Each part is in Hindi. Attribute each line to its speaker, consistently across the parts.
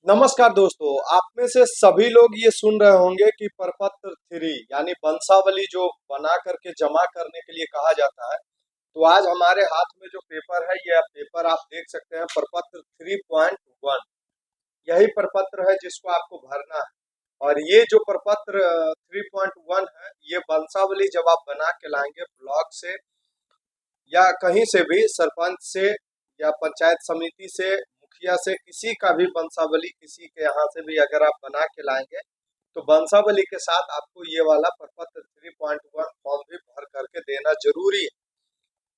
Speaker 1: नमस्कार दोस्तों, आप में से सभी लोग ये सुन रहे होंगे कि प्रपत्र 3 यानी वंशावली जो बना करके जमा करने के लिए कहा जाता है। तो आज हमारे हाथ में जो पेपर है, यह पेपर आप देख सकते हैं प्रपत्र 3.1। यही प्रपत्र है जिसको आपको भरना है। और ये जो प्रपत्र 3.1 है, ये वंशावली जब आप बना के लाएंगे ब्लॉक से या कहीं से भी, सरपंच से या पंचायत समिति से, मुखिया से, किसी का भी वंशावली किसी के यहाँ से भी अगर आप बना के लाएंगे तो वंशावली के साथ आपको ये वाला प्रपत्र 3.1 फॉर्म भी भर करके देना जरूरी है।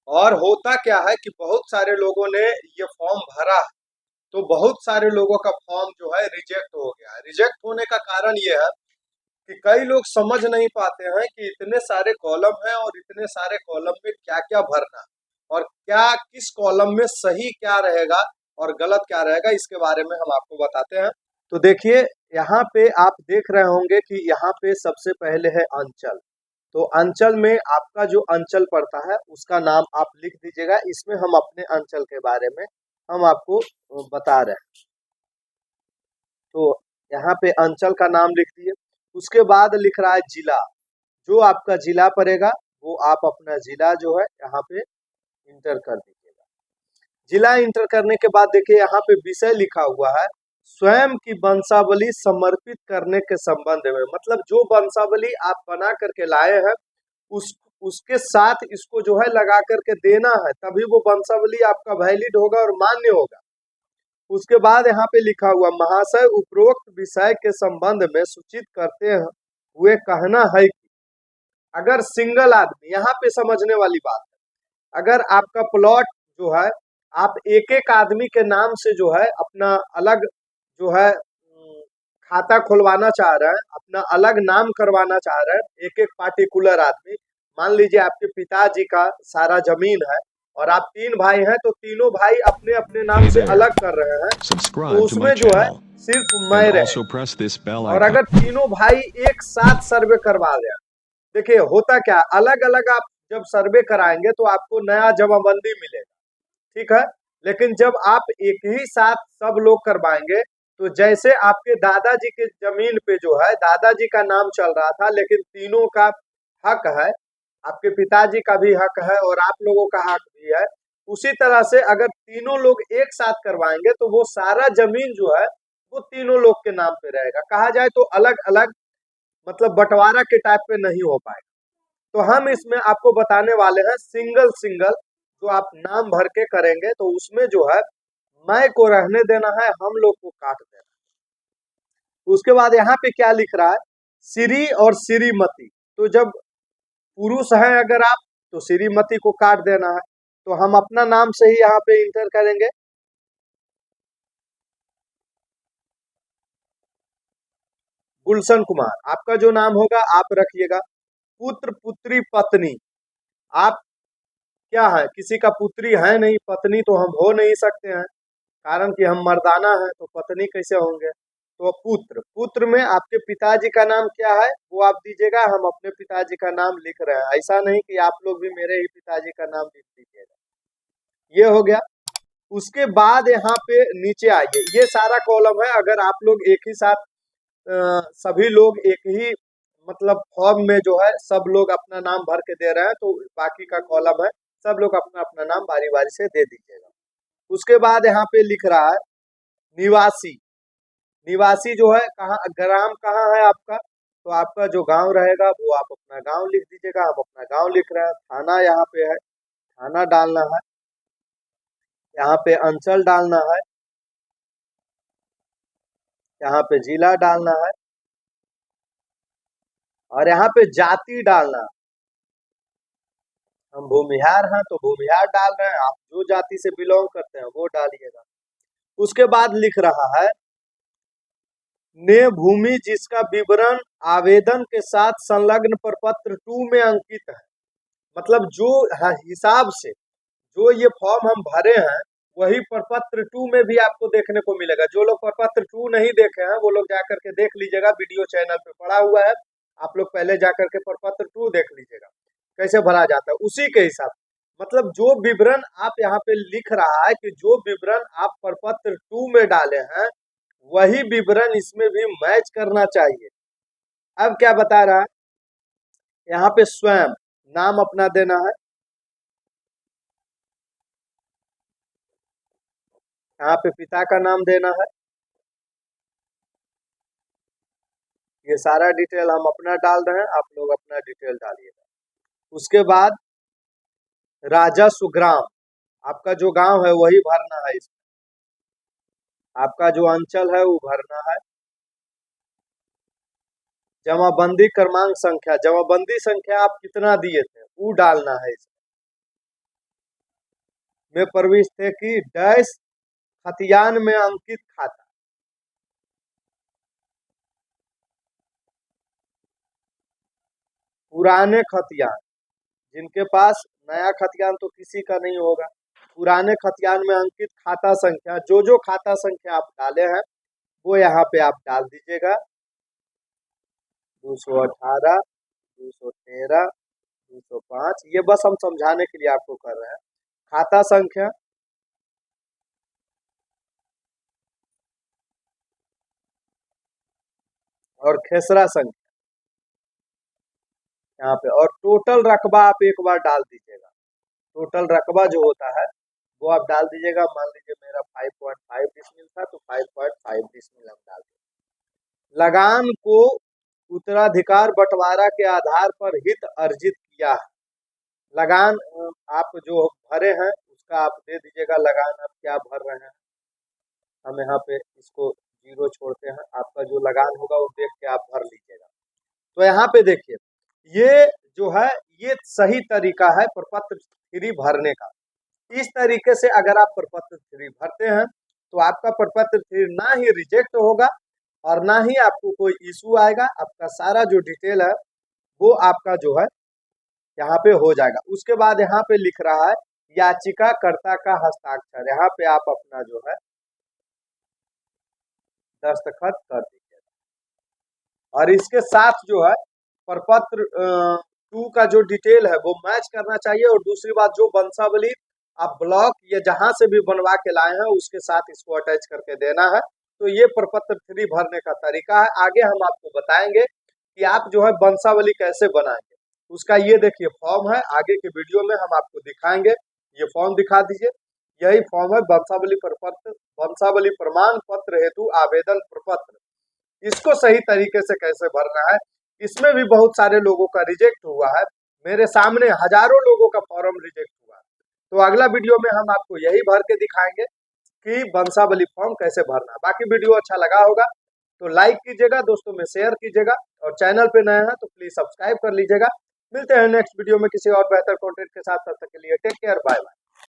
Speaker 1: और होता क्या है कि बहुत सारे लोगों ने ये फॉर्म भरा है, तो बहुत सारे लोगों का फॉर्म जो है रिजेक्ट हो गया है। रिजेक्ट होने का कारण ये है कि कई लोग समझ नहीं पाते हैं कि इतने सारे कॉलम हैं और इतने सारे कॉलम में क्या क्या भरना है और क्या किस कॉलम में सही क्या रहेगा और गलत क्या रहेगा, इसके बारे में हम आपको बताते हैं। तो देखिए, यहाँ पे आप देख रहे होंगे कि यहाँ पे सबसे पहले है अंचल। तो अंचल में आपका जो अंचल पड़ता है उसका नाम आप लिख दीजिएगा। इसमें हम अपने अंचल के बारे में हम आपको बता रहे हैं। तो यहाँ पे अंचल का नाम लिख दिए। उसके बाद लिख रहा है जिला। जो आपका जिला पड़ेगा वो आप अपना जिला जो है यहाँ पे इंटर कर दीजिएगा। जिला इंटर करने के बाद देखिए यहाँ पे विषय लिखा हुआ है स्वयं की वंशावली समर्पित करने के संबंध में। मतलब जो वंशावली आप बना करके लाए हैं उसके साथ इसको जो है लगा करके देना है, तभी वो वंशावली आपका वैलिड होगा और मान्य होगा। उसके बाद यहाँ पे लिखा हुआ महाशय उपरोक्त विषय के संबंध में सूचित करते हुए कहना है कि अगर सिंगल आदमी, यहाँ पे समझने वाली बात है, अगर आपका प्लॉट जो है आप एक एक आदमी के नाम से जो है अपना अलग जो है खाता खुलवाना चाह रहे हैं, अपना अलग नाम करवाना चाह रहे हैं, एक एक पार्टिकुलर आदमी, मान लीजिए आपके पिताजी का सारा जमीन है और आप 3 भाई हैं, तो तीनों भाई अपने अपने नाम से अलग कर रहे हैं, तो उसमें जो है सिर्फ मैं रहेगा। और अगर तीनों भाई एक साथ सर्वे करवा रहे हैं, देखिए होता क्या, अलग अलग आप जब सर्वे कराएंगे तो आपको नया जमाबंदी मिलेगा, ठीक है। लेकिन जब आप एक ही साथ सब लोग करवाएंगे तो जैसे आपके दादाजी के जमीन पे जो है दादाजी का नाम चल रहा था, लेकिन तीनों का हक है, आपके पिताजी का भी हक है और आप लोगों का हक भी है, उसी तरह से अगर तीनों लोग एक साथ करवाएंगे तो वो सारा जमीन जो है वो तीनों लोग के नाम पे रहेगा। कहा जाए तो अलग अलग, मतलब बंटवारा के टाइप पे नहीं हो पाएगा। तो हम इसमें आपको बताने वाले हैं सिंगल सिंगल जो आप नाम भर के करेंगे, तो उसमें जो है मैं को रहने देना है, हम लोग को काट देना है। उसके बाद यहाँ पे क्या लिख रहा है, श्री और श्रीमती। तो जब पुरुष है अगर आप, तो श्रीमती को काट देना है। तो हम अपना नाम से ही यहाँ पे इंटर करेंगे। गुलशन कुमार आपका जो नाम होगा आप रखिएगा। पुत्र पुत्री पत्नी, आप क्या है, किसी का पुत्री है नहीं, पत्नी तो हम हो नहीं सकते हैं, कारण कि हम मर्दाना हैं, तो पत्नी कैसे होंगे। तो पुत्र, पुत्र में आपके पिताजी का नाम क्या है वो आप दीजिएगा। हम अपने पिताजी का नाम लिख रहे हैं, ऐसा नहीं कि आप लोग भी मेरे ही पिताजी का नाम लिख दीजिएगा। ये हो गया। उसके बाद यहाँ पे नीचे आइए, ये सारा कॉलम है। अगर आप लोग एक ही साथ सभी लोग एक ही मतलब फॉर्म में जो है सब लोग अपना नाम भर के दे रहे हैं, तो बाकी का कॉलम है सब लोग अपना अपना नाम बारी बारी से दे दीजिएगा। उसके बाद यहाँ पे लिख रहा है निवासी। निवासी जो है कहाँ, ग्राम कहाँ है आपका, तो आपका जो गांव रहेगा वो आप अपना गांव लिख दीजिएगा। हम अपना गांव लिख रहे हैं। थाना यहाँ पे है, थाना डालना है। यहाँ पे अंचल डालना है, यहाँ पे जिला डालना है और यहाँ पे जाति डालना है। हम भूमिहार हैं तो भूमिहार डाल रहे हैं, आप जो जाति से बिलोंग करते हैं वो डालिएगा। उसके बाद लिख रहा है ने भूमि जिसका विवरण आवेदन के साथ संलग्न प्रपत्र 2 में अंकित है। मतलब जो हिसाब से जो ये फॉर्म हम भरे हैं वही प्रपत्र 2 में भी आपको देखने को मिलेगा। जो लोग प्रपत्र 2 नहीं देखे हैं वो लोग जाकर के देख लीजिएगा, वीडियो चैनल पे पड़ा हुआ है, आप लोग पहले जाकर के प्रपत्र 2 देख लीजिएगा कैसे भरा जाता है, उसी के हिसाब। मतलब जो विवरण आप यहाँ पे लिख रहा है कि जो विवरण आप प्रपत्र 2 में डाले हैं वही विवरण इसमें भी मैच करना चाहिए। अब क्या बता रहा है, यहाँ पे स्वयं नाम अपना देना है, यहाँ पे पिता का नाम देना है, ये सारा डिटेल हम अपना डाल रहे हैं, आप लोग अपना डिटेल डालिएगा। उसके बाद राजा सुग्राम, आपका जो गांव है वही भरना है इसमें, आपका जो अंचल है वो भरना है। जमाबंदी क्रमांक संख्या, जमाबंदी संख्या आप कितना दिए थे वो डालना है इसमें। में प्रविष्ट थे कि डैश खतियान में अंकित खाता, पुराने खतियान, जिनके पास नया खतियान तो किसी का नहीं होगा, पुराने खतियान में अंकित खाता संख्या, जो खाता संख्या आप डाले हैं वो यहाँ पे आप डाल दीजिएगा। 218, 213, 205, ये बस हम समझाने के लिए आपको कर रहे हैं। खाता संख्या, और खेसरा संख्या यहाँ पे, और टोटल रकबा आप एक बार डाल दीजिएगा। टोटल रकबा जो होता है वो आप डाल दीजिएगा। मान लीजिए मेरा 5.5 डिसमिल था तो 5.5 डिसमिल हम डाल देंगे। लगान को उत्तराधिकार बंटवारा के आधार पर हित अर्जित किया है। लगान आप जो भरे हैं उसका आप दे दीजिएगा, लगान आप क्या भर रहे हैं, हम यहाँ पे इसको 0 छोड़ते हैं, आपका जो लगान होगा वो देख के आप भर लीजिएगा। तो यहाँ पे देखिए, ये जो है ये सही तरीका है प्रपत्र 3 भरने का। इस तरीके से अगर आप प्रपत्र 3 भरते हैं तो आपका प्रपत्र 3 ना ही रिजेक्ट होगा और ना ही आपको कोई इशू आएगा, आपका सारा जो डिटेल है वो आपका जो है यहाँ पे हो जाएगा। उसके बाद यहाँ पे लिख रहा है याचिकाकर्ता का हस्ताक्षर, यहाँ पे आप अपना जो है दस्तखत कर दीजिएगा। और इसके साथ जो है प्रपत्र 2 का जो डिटेल है वो मैच करना चाहिए। और दूसरी बात, जो वंशावली आप ब्लॉक या जहां से भी बनवा के लाए हैं उसके साथ इसको अटैच करके देना है। तो ये प्रपत्र 3 भरने का तरीका है। आगे हम आपको बताएंगे कि आप जो है वंशावली कैसे बनाएंगे, उसका ये देखिए फॉर्म है, आगे के वीडियो में हम आपको दिखाएंगे। ये फॉर्म दिखा दीजिए, यही फॉर्म है वंशावली प्रपत्र, वंशावली प्रमाण पत्र हेतु आवेदन प्रपत्र। इसको सही तरीके से कैसे भरना है, इसमें भी बहुत सारे लोगों का रिजेक्ट हुआ है, मेरे सामने हजारों लोगों का फॉर्म रिजेक्ट हुआ। तो अगला वीडियो में हम आपको यही भर के दिखाएंगे कि वंशावली फॉर्म कैसे भरना है। बाकी वीडियो अच्छा लगा होगा तो लाइक कीजिएगा, दोस्तों में शेयर कीजिएगा, और चैनल पे नए हैं तो प्लीज सब्सक्राइब कर लीजिएगा। मिलते हैं नेक्स्ट वीडियो में किसी और बेहतर कंटेंट के साथ, तब तक के लिए टेक केयर, बाय बाय।